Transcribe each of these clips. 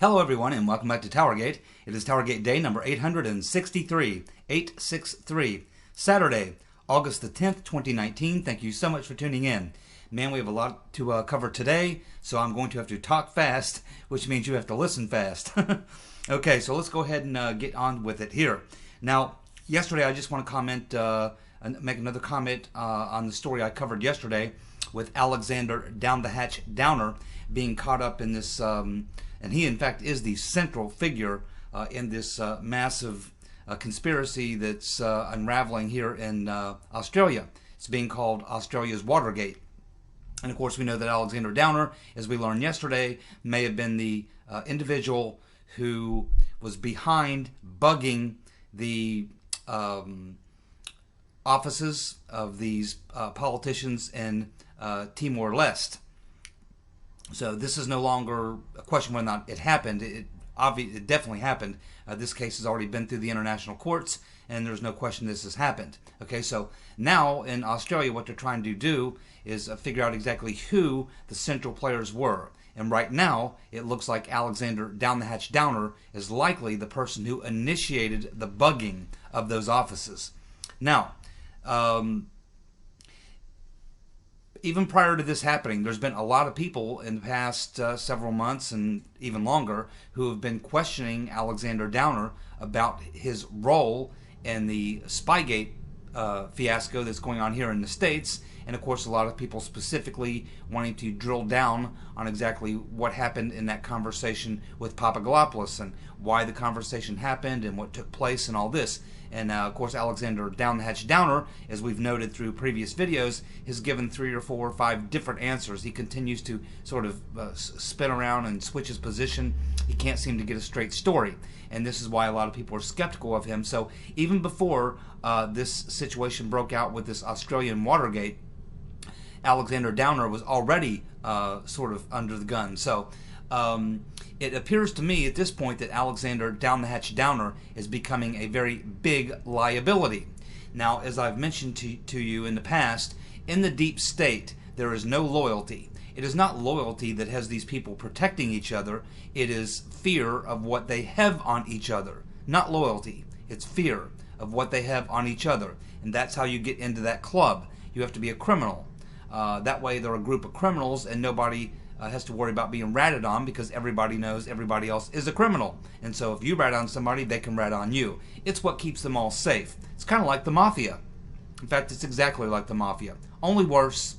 Hello everyone and welcome back to TowerGate. It is TowerGate day number 863, Saturday, August the 10th, 2019. Thank you so much for tuning in. Man, we have a lot to cover today, so I'm going to have to talk fast, which means you have to listen fast. Okay, so let's go ahead and get on with it here. Now, yesterday I just want to comment, make another comment on the story I covered yesterday with Alexander Down the Hatch Downer being caught up in this, and he in fact is the central figure in this massive conspiracy that's unraveling here in Australia. It's being called Australia's Watergate. And of course we know that Alexander Downer, as we learned yesterday, may have been the individual who was behind bugging the offices of these politicians in Timor-Leste. So this is no longer a question whether or not it happened. It definitely happened. This case has already been through the international courts, and there's no question this has happened. Okay, so now in Australia, what they're trying to do is figure out exactly who the central players were. And right now, it looks like Alexander Down the Hatch Downer is likely the person who initiated the bugging of those offices. Now, even prior to this happening, there's been a lot of people in the past several months and even longer who have been questioning Alexander Downer about his role in the Spygate fiasco that's going on here in the States. And of course, a lot of people specifically wanting to drill down on exactly what happened in that conversation with Papadopoulos and why the conversation happened and what took place and all this. And of course, Alexander Down the Hatch Downer, as we've noted through previous videos, has given 3 or 4 or 5 different answers. He continues to sort of spin around and switch his position. He can't seem to get a straight story. And this is why a lot of people are skeptical of him. So even before this situation broke out with this Australian Watergate, Alexander Downer was already sort of under the gun. So it appears to me at this point that Alexander Down the Hatch Downer is becoming a very big liability. Now, as I've mentioned to you in the past, in the deep state, there is no loyalty. It is not loyalty that has these people protecting each other. It is fear of what they have on each other. Not loyalty. It's fear of what they have on each other. And that's how you get into that club. You have to be a criminal. That way they're a group of criminals and nobody has to worry about being ratted on because everybody knows everybody else is a criminal. And so if you rat on somebody, they can rat on you. It's what keeps them all safe. It's kind of like the mafia. In fact, it's exactly like the mafia, only worse.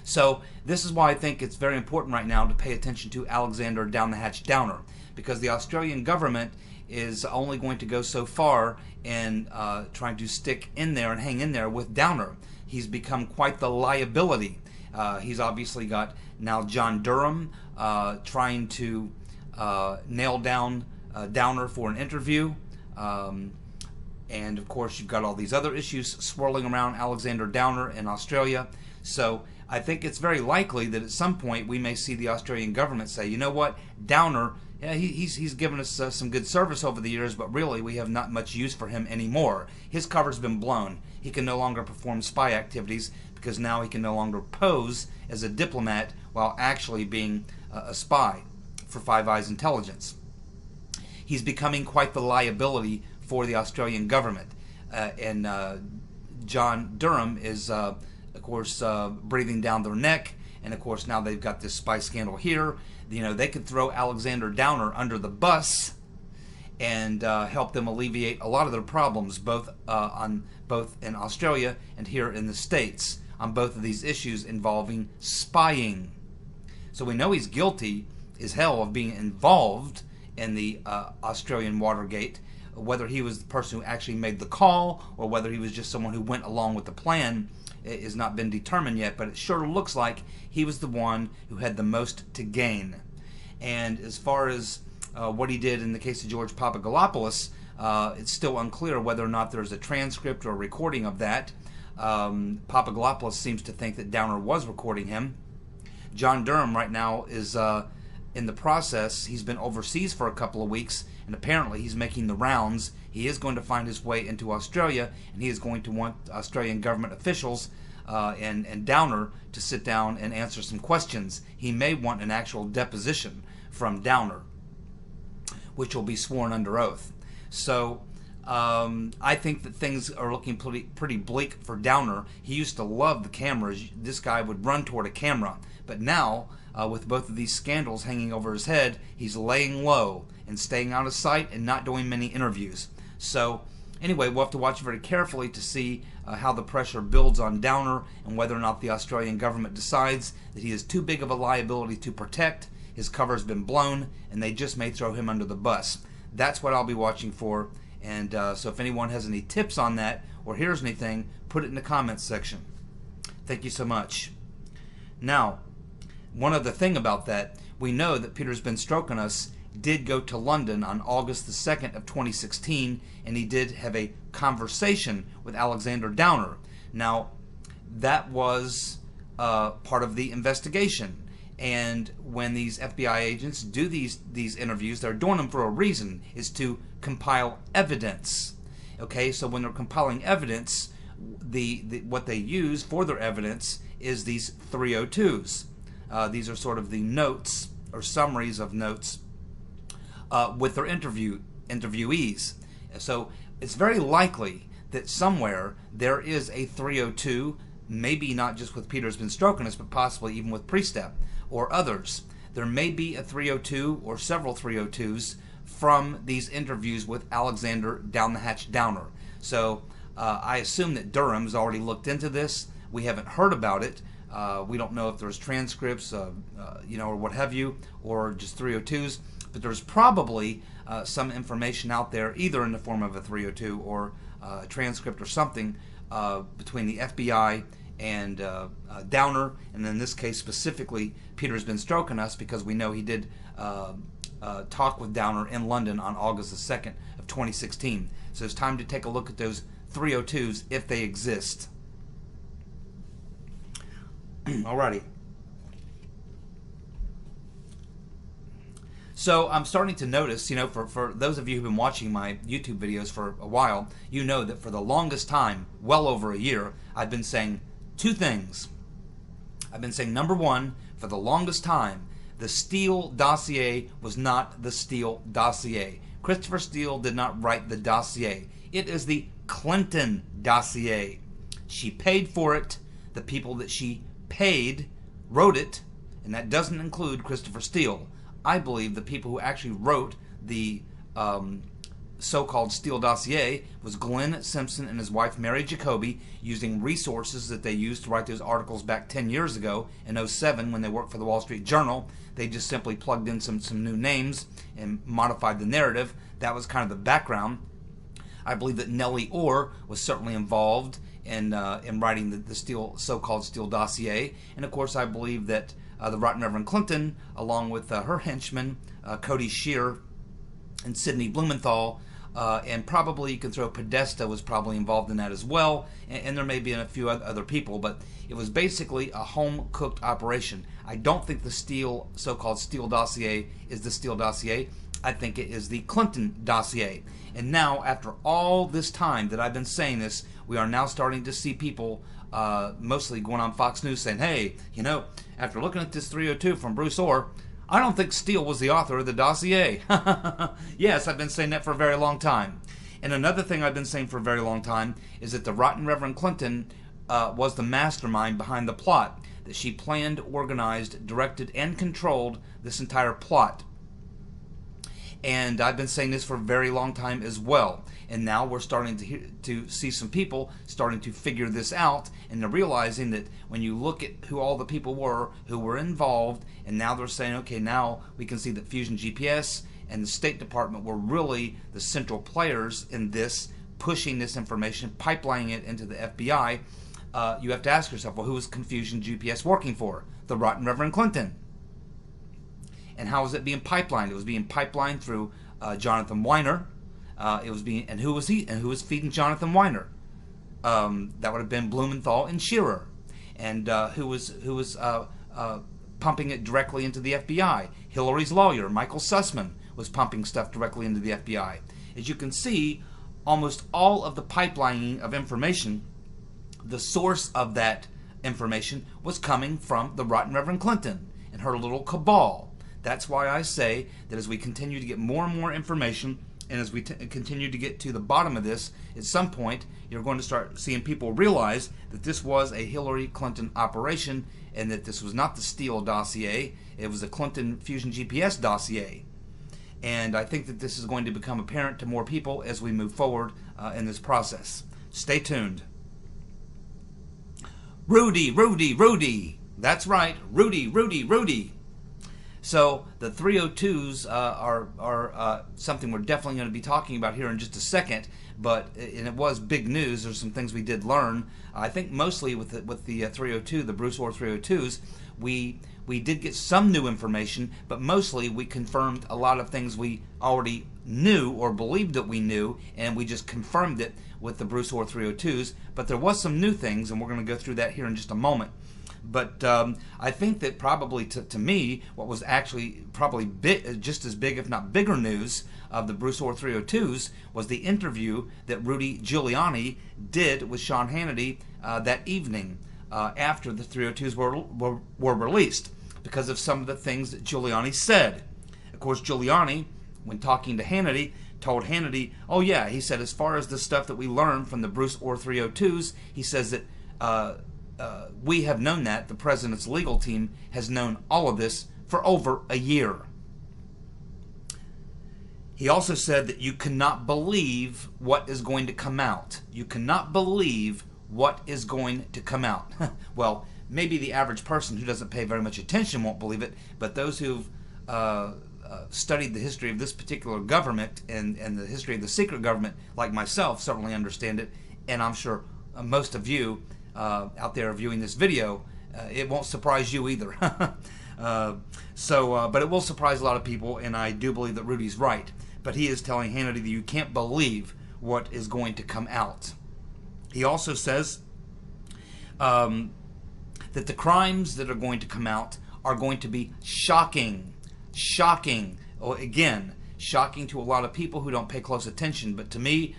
So this is why I think it's very important right now to pay attention to Alexander Down the Hatch Downer, because the Australian government is only going to go so far in trying to stick in there and hang in there with Downer. He's become quite the liability. He's obviously got now John Durham trying to nail down Downer for an interview. And of course you've got all these other issues swirling around Alexander Downer in Australia. So I think it's very likely that at some point we may see the Australian government say, you know what, Downer, yeah, he's given us some good service over the years, but really we have not much use for him anymore. His cover's been blown. He can no longer perform spy activities because now he can no longer pose as a diplomat while actually being a spy for Five Eyes Intelligence. He's becoming quite the liability for the Australian government. And John Durham is, of course, breathing down their neck. And of course, now they've got this spy scandal here. You know, they could throw Alexander Downer under the bus and help them alleviate a lot of their problems, both in Australia and here in the States, on both of these issues involving spying. So we know he's guilty as hell of being involved in the Australian Watergate. Whether he was the person who actually made the call or whether he was just someone who went along with the plan has not been determined yet, but it sure looks like he was the one who had the most to gain. And as far as what he did in the case of George Papadopoulos, it's still unclear whether or not there's a transcript or a recording of that. Papadopoulos seems to think that Downer was recording him. John Durham right now is in the process. He's been overseas for a couple of weeks, and apparently he's making the rounds. He is going to find his way into Australia, and he is going to want Australian government officials and Downer to sit down and answer some questions. He may want an actual deposition from Downer, which will be sworn under oath. So I think that things are looking pretty bleak for Downer. He used to love the cameras. This guy would run toward a camera. But now, with both of these scandals hanging over his head, he's laying low and staying out of sight and not doing many interviews. So anyway, we'll have to watch very carefully to see how the pressure builds on Downer and whether or not the Australian government decides that he is too big of a liability to protect. His cover's been blown, and they just may throw him under the bus. That's what I'll be watching for. And so if anyone has any tips on that or hears anything, put it in the comments section. Thank you so much. Now, one other thing about that, we know that Peter's been stroking us did go to London on August the 2nd of 2016, and he did have a conversation with Alexander Downer. Now, that was part of the investigation. And when these FBI agents do these interviews, they're doing them for a reason, is to compile evidence. Okay, so when they're compiling evidence, what they use for their evidence is these 302's. These are sort of the notes or summaries of notes with their interviewees. So it's very likely that somewhere there is a 302, maybe not just with Peter's been stroking us, but possibly even with Priestep or others. There may be a 302 or several 302s from these interviews with Alexander Down the Hatch Downer. So I assume that Durham's already looked into this. We haven't heard about it. We don't know if there's transcripts, or what have you, or just 302s. But there's probably some information out there, either in the form of a 302 or a transcript or something, between the FBI and Downer, and in this case specifically, Peter's been stroking us because we know he did talk with Downer in London on August the 2nd of 2016. So it's time to take a look at those 302s if they exist. Alrighty. So I'm starting to notice, for those of you who've been watching my YouTube videos for a while, you know that for the longest time, well over a year, I've been saying two things. I've been saying, number one, for the longest time, the Steele dossier was not the Steele dossier. Christopher Steele did not write the dossier. It is the Clinton dossier. She paid for it. The people that she paid wrote it, and that doesn't include Christopher Steele. I believe the people who actually wrote the so-called Steele dossier was Glenn Simpson and his wife Mary Jacoby, using resources that they used to write those articles back 10 years ago in 2007 when they worked for the Wall Street Journal. They just simply plugged in some new names and modified the narrative. That was kind of the background. I believe that Nellie Orr was certainly involved in writing the Steele, so-called Steele dossier. And of course I believe that the Right Reverend Clinton, along with her henchmen, Cody Shear and Sidney Blumenthal, and probably you can throw Podesta was probably involved in that as well, and there may be a few other people, but it was basically a home-cooked operation. I don't think the Steele, so-called Steele dossier is the Steele dossier. I think it is the Clinton dossier. And now, after all this time that I've been saying this, we are now starting to see people mostly going on Fox News saying, hey, after looking at this 302 from Bruce Orr, I don't think Steele was the author of the dossier. Yes, I've been saying that for a very long time. And another thing I've been saying for a very long time is that the Right Reverend Clinton was the mastermind behind the plot, that she planned, organized, directed, and controlled this entire plot. And I've been saying this for a very long time as well. And now we're starting to see some people starting to figure this out, and they're realizing that when you look at who all the people were who were involved, and now they're saying, okay, now we can see that Fusion GPS and the State Department were really the central players in this, pushing this information, pipelining it into the FBI. You have to ask yourself, well, who was Fusion GPS working for? The Right Reverend Clinton. And how was it being pipelined? It was being pipelined through Jonathan Weiner. And who was he? And who was feeding Jonathan Weiner? That would have been Blumenthal and Shearer. And who was pumping it directly into the FBI? Hillary's lawyer, Michael Sussman, was pumping stuff directly into the FBI. As you can see, almost all of the pipelining of information, the source of that information was coming from the Right Reverend Clinton and her little cabal. That's why I say that as we continue to get more and more information, and as we continue to get to the bottom of this, at some point, you're going to start seeing people realize that this was a Hillary Clinton operation and that this was not the Steele dossier. It was a Clinton Fusion GPS dossier. And I think that this is going to become apparent to more people as we move forward in this process. Stay tuned. Rudy, Rudy, Rudy. That's right, Rudy, Rudy, Rudy. So the 302's are something we're definitely going to be talking about here in just a second. And it was big news. There's some things we did learn. I think mostly with the 302, the Bruce Orr 302's, we did get some new information, but mostly we confirmed a lot of things we already knew or believed that we knew, and we just confirmed it with the Bruce Orr 302's. But there was some new things, and we're going to go through that here in just a moment. But I think that probably to me, what was actually probably just as big, if not bigger news of the Bruce Orr 302's was the interview that Rudy Giuliani did with Sean Hannity that evening after the 302's were released, because of some of the things that Giuliani said. Of course, Giuliani, when talking to Hannity, told Hannity, oh yeah, he said, as far as the stuff that we learned from the Bruce Orr 302's, he says that we have known that. The president's legal team has known all of this for over a year. He also said that you cannot believe what is going to come out. You cannot believe what is going to come out. Well, maybe the average person who doesn't pay very much attention won't believe it, but those who've studied the history of this particular government and the history of the secret government, like myself, certainly understand it, and I'm sure most of you out there viewing this video, it won't surprise you either. But it will surprise a lot of people, and I do believe that Rudy's right. But he is telling Hannity that you can't believe what is going to come out. He also says that the crimes that are going to come out are going to be shocking. Shocking. Oh, again, shocking to a lot of people who don't pay close attention. But to me,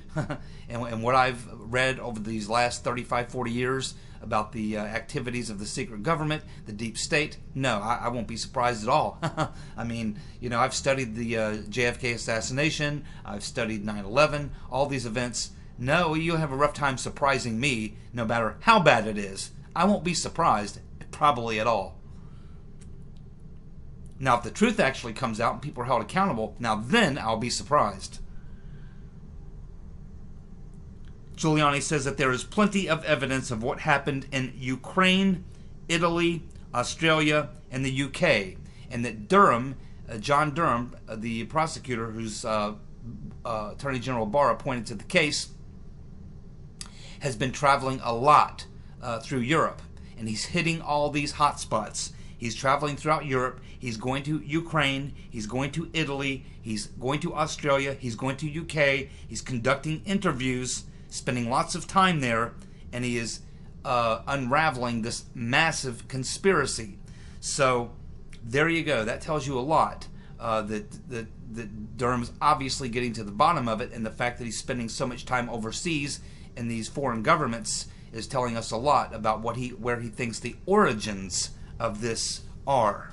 and what I've read over these last 35, 40 years about the activities of the secret government, the deep state, no, I won't be surprised at all. I mean, you know, I've studied the JFK assassination, I've studied 9/11, all these events. No, you'll have a rough time surprising me, no matter how bad it is. I won't be surprised, probably at all. Now, if the truth actually comes out and people are held accountable, now then I'll be surprised. Giuliani says that there is plenty of evidence of what happened in Ukraine, Italy, Australia, and the UK, and that Durham, John Durham, the prosecutor whose Attorney General Barr appointed to the case, has been traveling a lot through Europe, and he's hitting all these hot spots. He's traveling throughout Europe. He's going to Ukraine. He's going to Italy. He's going to Australia. He's going to UK. He's conducting interviews, spending lots of time there, and he is unraveling this massive conspiracy. So there you go. That tells you a lot. That Durham's obviously getting to the bottom of it, and the fact that he's spending so much time overseas in these foreign governments is telling us a lot about where he thinks the origins of this are.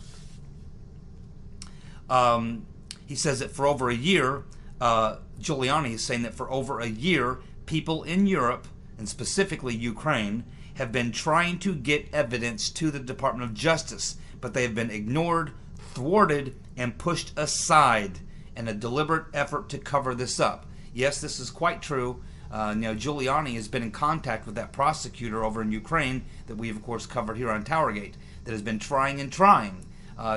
He says that for over a year, Giuliani is saying that for over a year, people in Europe, and specifically Ukraine, have been trying to get evidence to the Department of Justice, but they have been ignored, thwarted, and pushed aside in a deliberate effort to cover this up. Yes, this is quite true. Giuliani has been in contact with that prosecutor over in Ukraine that we have, of course, covered here on TowerGate, that has been trying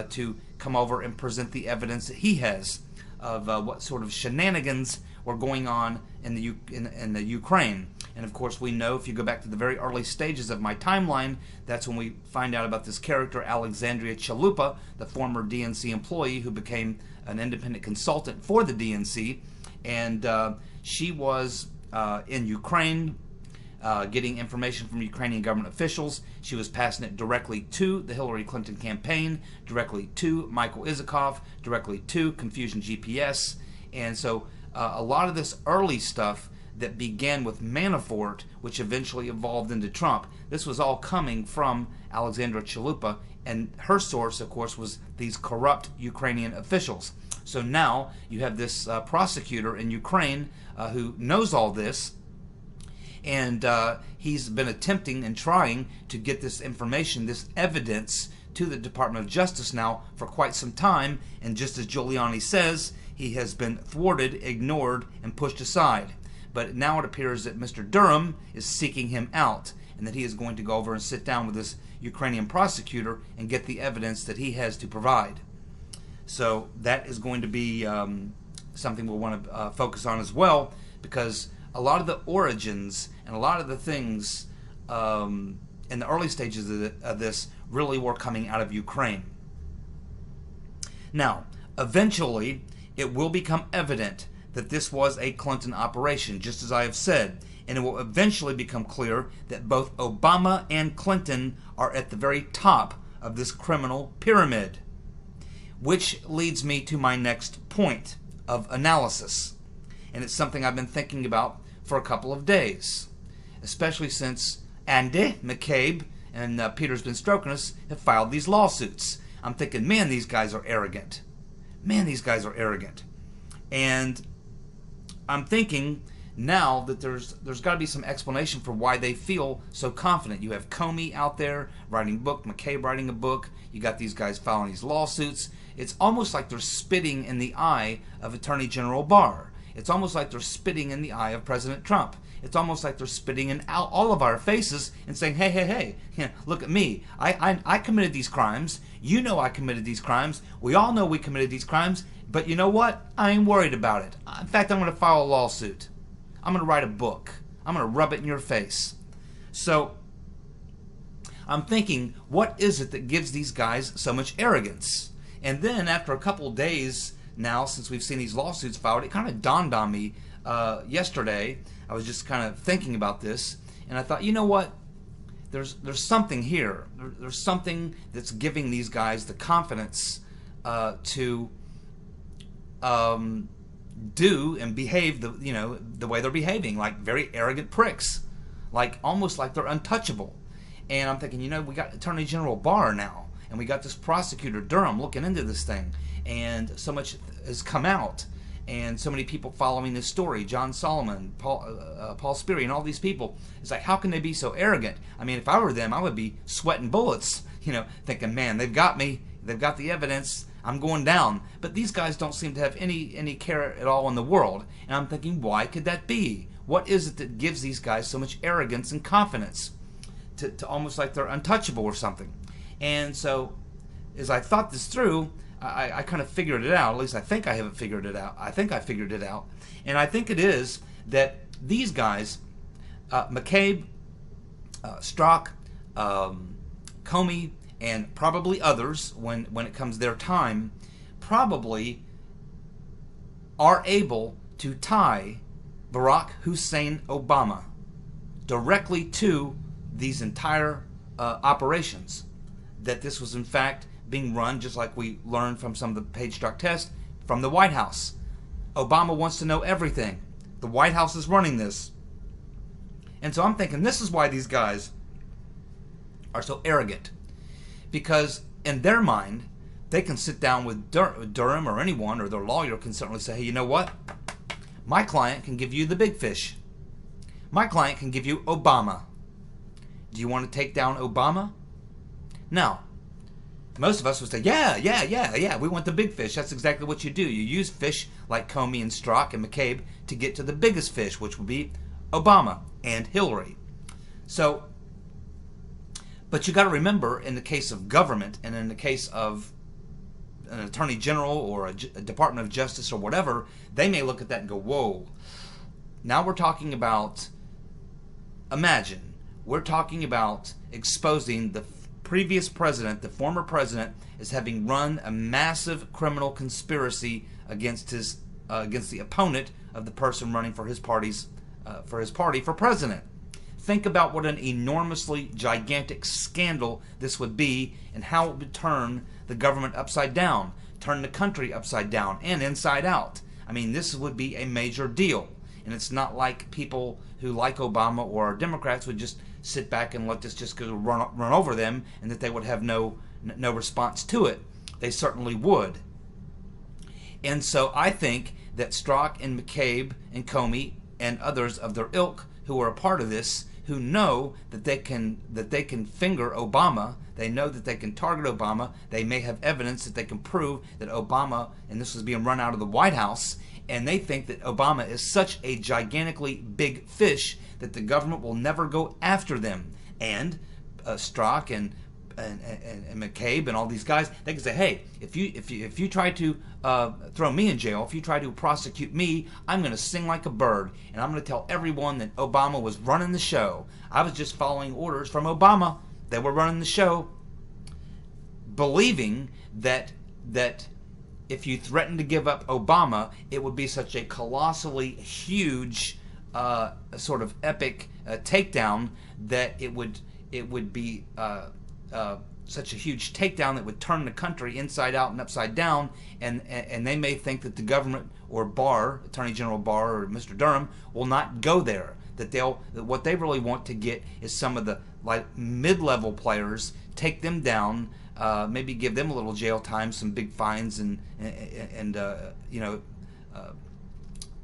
to come over and present the evidence that he has of what sort of shenanigans were going on in the Ukraine. And of course, we know, if you go back to the very early stages of my timeline, that's when we find out about this character, Alexandria Chalupa, the former DNC employee who became an independent consultant for the DNC. And she was in Ukraine, getting information from Ukrainian government officials. She was passing it directly to the Hillary Clinton campaign, directly to Michael Isikoff, directly to Confusion GPS. And so a lot of this early stuff that began with Manafort, which eventually evolved into Trump, this was all coming from Alexandra Chalupa And her source, of course, was these corrupt Ukrainian officials. So now you have this prosecutor in Ukraine who knows all this, and he's been attempting and trying to get this information, this evidence, to the Department of Justice now for quite some time. And just as Giuliani says, he has been thwarted, ignored, and pushed aside. But now it appears that Mr. Durham is seeking him out, and that he is going to go over and sit down with this Ukrainian prosecutor and get the evidence that he has to provide. So that is going to be something we'll want to focus on as well, because a lot of the origins and a lot of the things in the early stages of this really were coming out of Ukraine. Now, eventually, it will become evident that this was a Clinton operation, just as I have said, and it will eventually become clear that both Obama and Clinton are at the very top of this criminal pyramid. Which leads me to my next point of analysis, and it's something I've been thinking about for a couple of days, especially since Andy McCabe and Peter's been stroking us have filed these lawsuits. I'm thinking, man, these guys are arrogant. Man, these guys are arrogant. And I'm thinking now that there's got to be some explanation for why they feel so confident. You have Comey out there writing a book, McCabe writing a book. You got these guys filing these lawsuits. It's almost like they're spitting in the eye of Attorney General Barr. It's almost like they're spitting in the eye of President Trump. It's almost like they're spitting in all of our faces and saying, hey, hey, hey, look at me. I committed these crimes. You know I committed these crimes. We all know we committed these crimes. But you know what? I ain't worried about it. In fact, I'm going to file a lawsuit. I'm going to write a book. I'm going to rub it in your face. So I'm thinking, what is it that gives these guys so much arrogance? And then after a couple of days now, since we've seen these lawsuits filed, it kind of dawned on me yesterday. I was just kind of thinking about this, and I thought, you know what? There's something here. There's something that's giving these guys the confidence to do and behave the way they're behaving, like very arrogant pricks, like almost like they're untouchable. And I'm thinking, we got Attorney General Barr now, and we got this prosecutor Durham looking into this thing, and so much has come out, and so many people following this story, John Solomon, Paul Sperry, and all these people. It's like, how can they be so arrogant? I mean, if I were them, I would be sweating bullets, thinking, man, they've got me, they've got the evidence, I'm going down. But these guys don't seem to have any care at all in the world. And I'm thinking, why could that be? What is it that gives these guys so much arrogance and confidence to almost like they're untouchable or something? And so as I thought this through, I kind of figured it out. At least I think I haven't figured it out. I think I figured it out. And I think it is that these guys, McCabe, Strzok, Comey, and probably others, when it comes their time, probably are able to tie Barack Hussein Obama directly to these entire operations. That this was in fact being run, just like we learned from some of the Page Strzok tests, from the White House. Obama wants to know everything. The White House is running this. And so I'm thinking this is why these guys are so arrogant. Because in their mind, they can sit down with Durham or anyone, or their lawyer can certainly say, hey, you know what? My client can give you the big fish. My client can give you Obama. Do you want to take down Obama? Now, most of us would say, yeah, we want the big fish. That's exactly what you do. You use fish like Comey and Strzok and McCabe to get to the biggest fish, which would be Obama and Hillary. So, but you got to remember, in the case of government and in the case of an attorney general or a Department of Justice or whatever, they may look at that and go, whoa. Now we're talking about, imagine, we're talking about exposing the previous president, the former president, as having run a massive criminal conspiracy against the opponent of the person running for his party for president. Think about what an enormously gigantic scandal this would be, and how it would turn the government upside down, turn the country upside down and inside out. I mean, this would be a major deal. And it's not like people who like Obama or Democrats would just sit back and let this just go run over them, and that they would have no no response to it, they certainly would. And so I think that Strzok and McCabe and Comey and others of their ilk who are a part of this, who know that they can finger Obama, they know that they can target Obama, they may have evidence that they can prove that Obama, and this was being run out of the White House, and they think that Obama is such a gigantically big fish that the government will never go after them. And Strzok and McCabe and all these guys, they can say, hey, if you try to throw me in jail, if you try to prosecute me, I'm going to sing like a bird, and I'm going to tell everyone that Obama was running the show. I was just following orders from Obama. They were running the show, believing that if you threatened to give up Obama, it would be such a colossally huge sort of epic takedown that it would be such a huge takedown that would turn the country inside out and upside down, and they may think that the government or Barr, Attorney General Barr or Mr. Durham, will not go there. That what they really want to get is some of the mid-level players, take them down, maybe give them a little jail time, some big fines, and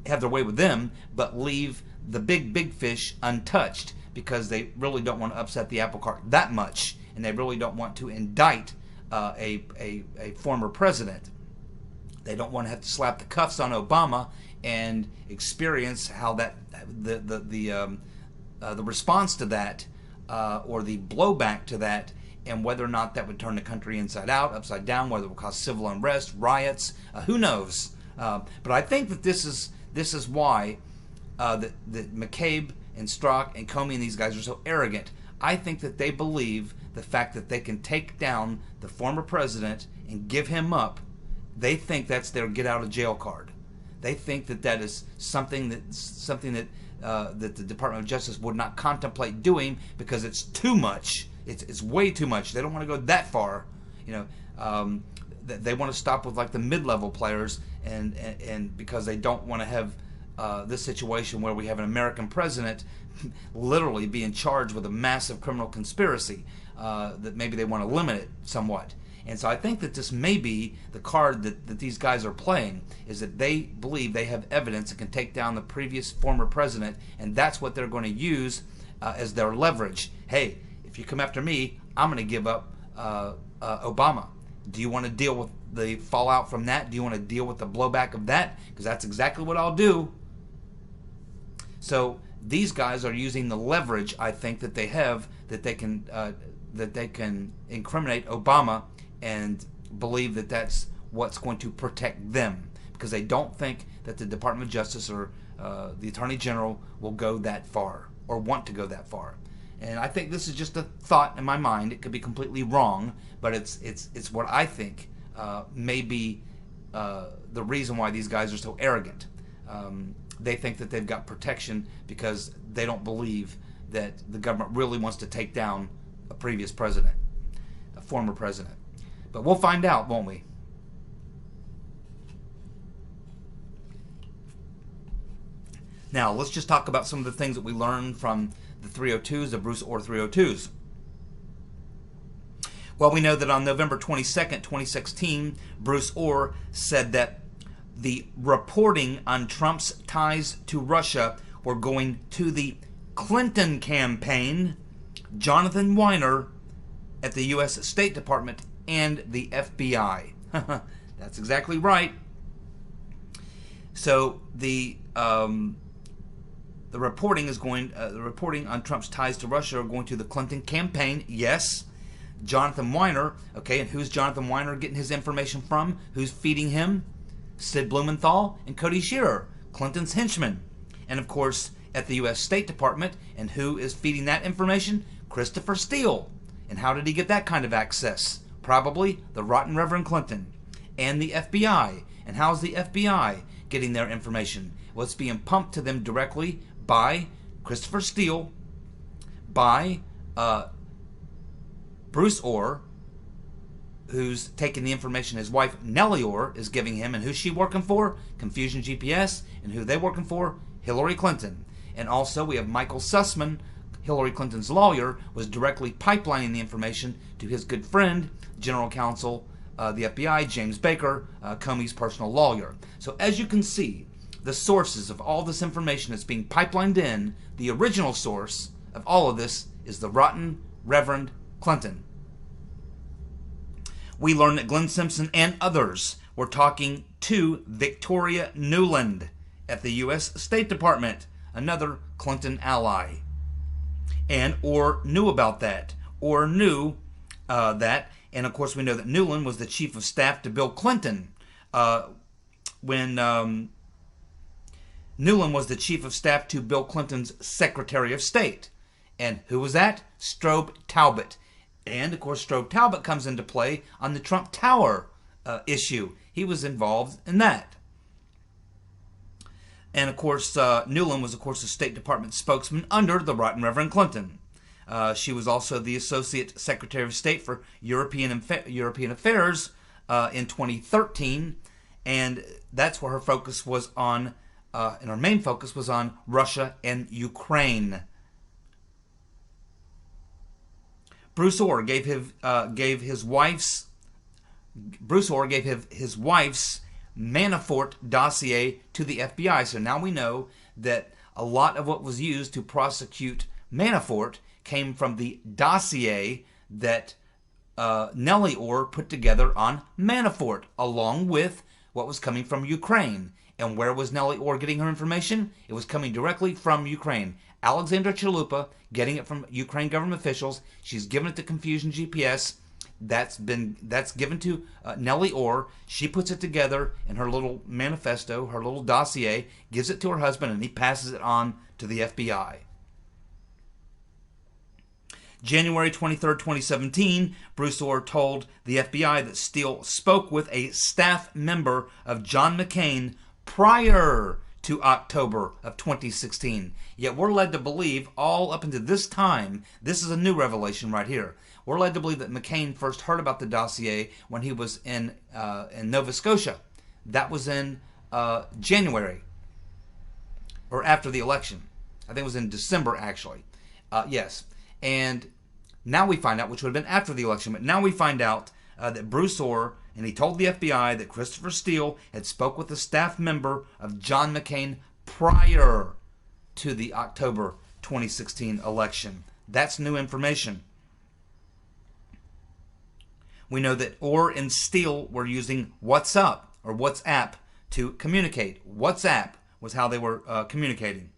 have their way with them, but leave the big fish untouched, because they really don't want to upset the apple cart that much, and they really don't want to indict a former president. They don't want to have to slap the cuffs on Obama and experience how that the response to that or the blowback to that, and whether or not that would turn the country inside out, upside down, whether it will cause civil unrest, riots, who knows? But I think that this is why that McCabe and Strzok and Comey and these guys are so arrogant. I think that they believe the fact that they can take down the former president and give him up. They think that's their get out of jail card. They think that is something that the Department of Justice would not contemplate doing, because it's too much. It's way too much. They don't want to go that far. They want to stop with like the mid-level players, and because they don't want to have this situation where we have an American president literally being charged with a massive criminal conspiracy, that maybe they want to limit it somewhat. And so I think that this may be the card that these guys are playing, is that they believe they have evidence that can take down the previous former president, and that's what they're going to use as their leverage. Hey, if you come after me, I'm going to give up Obama. Do you want to deal with the fallout from that? Do you want to deal with the blowback of that? Because that's exactly what I'll do. So these guys are using the leverage, I think, that they have, that they can incriminate Obama, and believe that that's what's going to protect them, because they don't think that the Department of Justice or the Attorney General will go that far or want to go that far. And I think this is just a thought in my mind. It could be completely wrong, but it's what I think may be the reason why these guys are so arrogant. They think that they've got protection because they don't believe that the government really wants to take down a previous president, a former president. But we'll find out, won't we? Now, let's just talk about some of the things that we learned from the 302's, the Bruce Ohr 302's. Well, we know that on November 22nd, 2016, Bruce Ohr said that the reporting on Trump's ties to Russia were going to the Clinton campaign, Jonathan Weiner at the U.S. State Department, and the FBI. That's exactly right. So the reporting is going. The reporting on Trump's ties to Russia are going to the Clinton campaign. Yes, Jonathan Weiner. Okay, and who's Jonathan Weiner getting his information from? Who's feeding him? Sid Blumenthal and Cody Shearer, Clinton's henchmen, and of course at the U.S. State Department. And who is feeding that information? Christopher Steele. And how did he get that kind of access? Probably the rotten Reverend Clinton. And the FBI. And how's the FBI getting their information? Well, it's being pumped to them directly by Christopher Steele, by Bruce Ohr, who's taking the information his wife Nellie Ohr is giving him. And who's she working for? Confusion GPS. And who they working for? Hillary Clinton. And also we have Michael Sussman, Hillary Clinton's lawyer was directly pipelining the information to his good friend, General Counsel, the FBI, James Baker, Comey's personal lawyer. So as you can see, the sources of all this information that's being pipelined in, the original source of all of this is the rotten Reverend Clinton. We learned that Glenn Simpson and others were talking to Victoria Newland at the U.S. State Department, another Clinton ally. And Orr knew about that. Orr knew that. And of course, we know that Newland was the chief of staff to Bill Clinton when Newland was the chief of staff to Bill Clinton's Secretary of State. And who was that? Strobe Talbot. And of course, Strobe Talbot comes into play on the Trump Tower issue. He was involved in that. And of course, Newland was, of course, the State Department spokesman under the rotten Reverend Clinton. She was also the Associate Secretary of State for European Affairs in 2013, and that's where her focus was on, and her main focus was on Russia and Ukraine. Bruce Orr gave his wife's Manafort dossier to the FBI. So now we know that a lot of what was used to prosecute Manafort came from the dossier that Nellie Orr put together on Manafort, along with what was coming from Ukraine. And where was Nellie Orr getting her information? It was coming directly from Ukraine. Alexandra Chalupa getting it from Ukraine government officials. She's given it to Confusion GPS. That's given to Nellie Orr. She puts it together in her little manifesto, her little dossier, gives it to her husband, and he passes it on to the FBI. January 23, 2017, Bruce Orr told the FBI that Steele spoke with a staff member of John McCain prior to October of 2016. Yet we're led to believe all up until this time, this is a new revelation right here, we're led to believe that McCain first heard about the dossier when he was in Nova Scotia. That was in January, or after the election. I think it was in December, actually. Yes. And now we find out, which would have been after the election, but now we find out that Bruce Orr, and he told the FBI that Christopher Steele had spoke with a staff member of John McCain prior to the October 2016 election. That's new information. We know that Orr and Steele were using WhatsApp to communicate. WhatsApp was how they were communicating.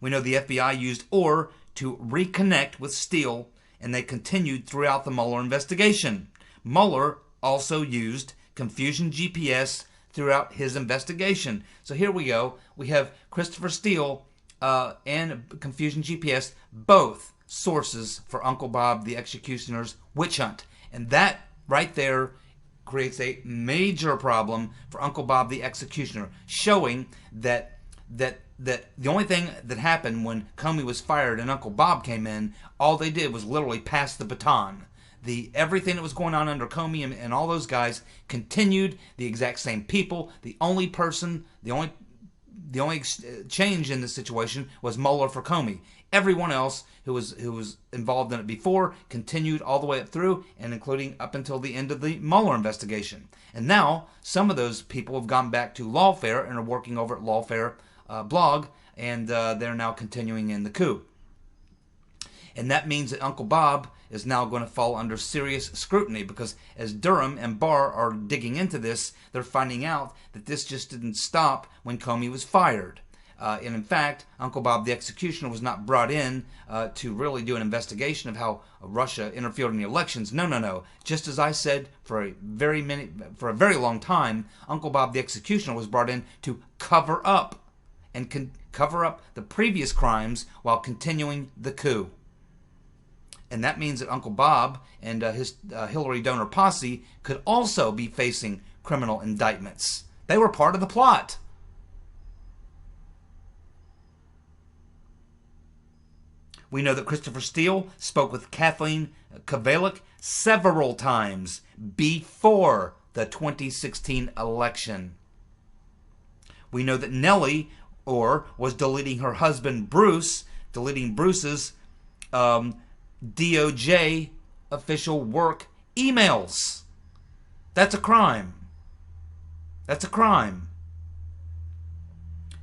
We know the FBI used Orr to reconnect with Steele, and they continued throughout the Mueller investigation. Mueller also used Confusion GPS throughout his investigation. So here we go. We have Christopher Steele and Confusion GPS, both sources for Uncle Bob the Executioner's witch hunt. And that right there creates a major problem for Uncle Bob the Executioner, showing that the only thing that happened when Comey was fired and Uncle Bob came in, all they did was literally pass the baton. Everything that was going on under Comey and all those guys continued. The exact same people. The only change in this situation was Mueller for Comey. Everyone else who was involved in it before continued all the way up through, and including up until the end of the Mueller investigation. And now some of those people have gone back to Lawfare and are working over at Lawfare blog, and they're now continuing in the coup. And that means that Uncle Bob is now going to fall under serious scrutiny, because as Durham and Barr are digging into this, they're finding out that this just didn't stop when Comey was fired. And in fact, Uncle Bob the Executioner was not brought in to really do an investigation of how Russia interfered in the elections. No. Just as I said for a very long time, Uncle Bob the Executioner was brought in to cover up the previous crimes while continuing the coup. And that means that Uncle Bob and his Hillary donor posse could also be facing criminal indictments. They were part of the plot. We know that Christopher Steele spoke with Kathleen Kvalik several times before the 2016 election. We know that Nellie Orr was deleting her husband Bruce's DOJ official work emails. That's a crime. That's a crime.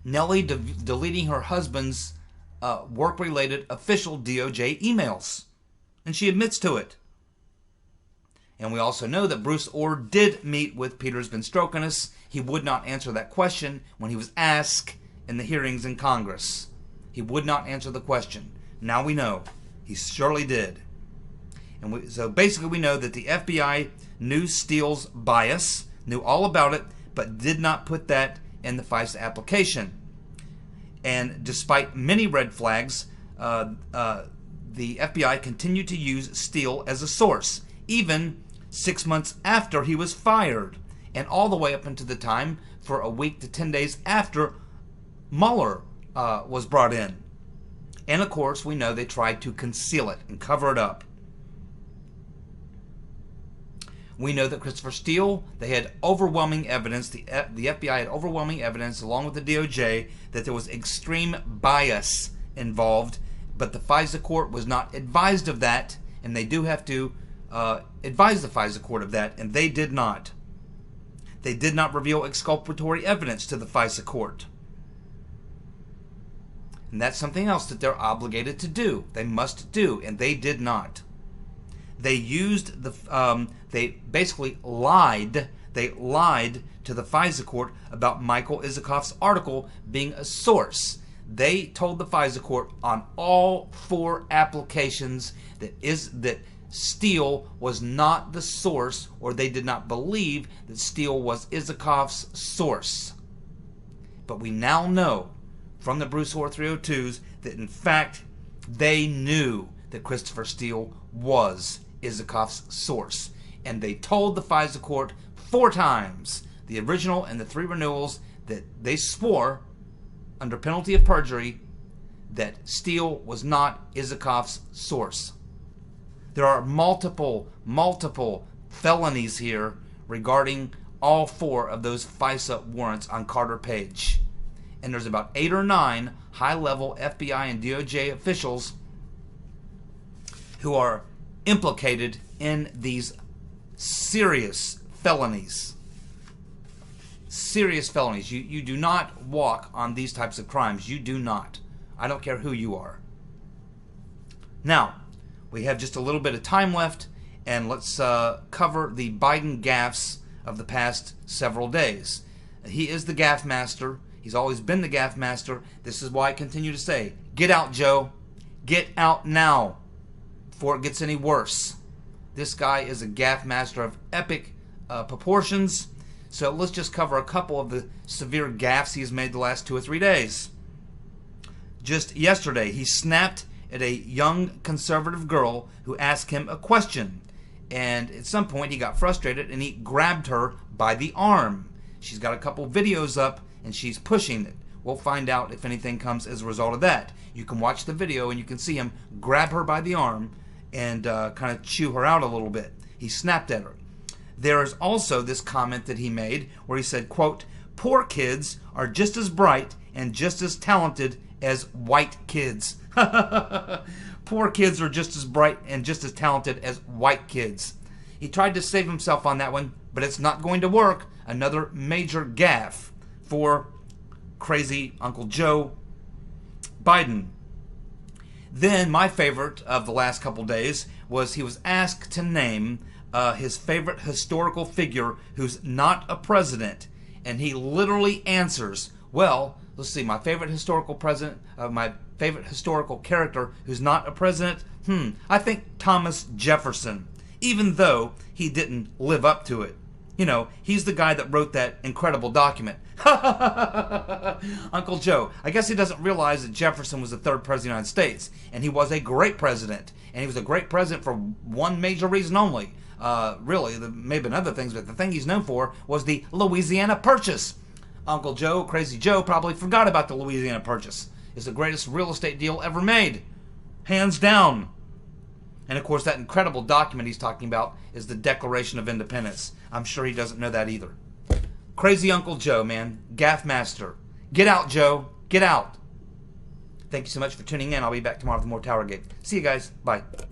Nellie deleting her husband's work-related official DOJ emails. And she admits to it. And we also know that Bruce Orr did meet with Peters Van Strokenis. He would not answer that question when he was asked in the hearings in Congress. He would not answer the question. Now we know. He surely did. And so basically we know that the FBI knew Steele's bias, knew all about it, but did not put that in the FISA application. And despite many red flags, the FBI continued to use Steele as a source, even 6 months after he was fired, and all the way up into the time for a week to 10 days after Mueller was brought in. And of course, we know they tried to conceal it and cover it up. We know that Christopher Steele, they had overwhelming evidence, the FBI had overwhelming evidence, along with the DOJ, that there was extreme bias involved, but the FISA court was not advised of that, and they do have to advise the FISA court of that, and they did not. They did not reveal exculpatory evidence to the FISA court. And that's something else that they're obligated to do. They must do, and they did not. They used they basically lied. They lied to the FISA court about Michael Isikoff's article being a source. They told the FISA court on all 4 applications that Steele was not the source, or they did not believe that Steele was Isikoff's source. But we now know from the Bruce Orr 302's that in fact they knew that Christopher Steele was Isikoff's source. And they told the FISA court 4 times, the original and the 3 renewals, that they swore under penalty of perjury that Steele was not Isikoff's source. There are multiple felonies here regarding all 4 of those FISA warrants on Carter Page. And there's about 8 or 9 high-level FBI and DOJ officials who are implicated in these serious felonies. Serious felonies. You do not walk on these types of crimes. You do not. I don't care who you are. Now, we have just a little bit of time left, and let's cover the Biden gaffes of the past several days. He is the gaffe master. He's always been the gaffe master. This is why I continue to say, get out, Joe. Get out now before it gets any worse. This guy is a gaffe master of epic proportions. So let's just cover a couple of the severe gaffes he's made the last 2 or 3 days. Just yesterday, he snapped at a young conservative girl who asked him a question. And at some point, he got frustrated and he grabbed her by the arm. She's got a couple videos up and she's pushing it. We'll find out if anything comes as a result of that. You can watch the video and you can see him grab her by the arm and kind of chew her out a little bit. He snapped at her. There is also this comment that he made where he said, quote, "Poor kids are just as bright and just as talented as white kids." Poor kids are just as bright and just as talented as white kids. He tried to save himself on that one, but it's not going to work. Another major gaffe for crazy Uncle Joe Biden. Then my favorite of the last couple days was he was asked to name his favorite historical figure who's not a president, and he literally answers, well, let's see, my favorite historical character who's not a president, I think Thomas Jefferson, even though he didn't live up to it. You know, he's the guy that wrote that incredible document. Uncle Joe, I guess he doesn't realize that Jefferson was the 3rd president of the United States, and he was a great president, and he was a great president for one major reason only. Really, there may have been other things, but the thing he's known for was the Louisiana Purchase. Uncle Joe, Crazy Joe, probably forgot about the Louisiana Purchase. It's the greatest real estate deal ever made. Hands down. And of course, that incredible document he's talking about is the Declaration of Independence. I'm sure he doesn't know that either. Crazy Uncle Joe, man. Gaffe master. Get out, Joe. Get out. Thank you so much for tuning in. I'll be back tomorrow with more TowerGate. See you guys. Bye.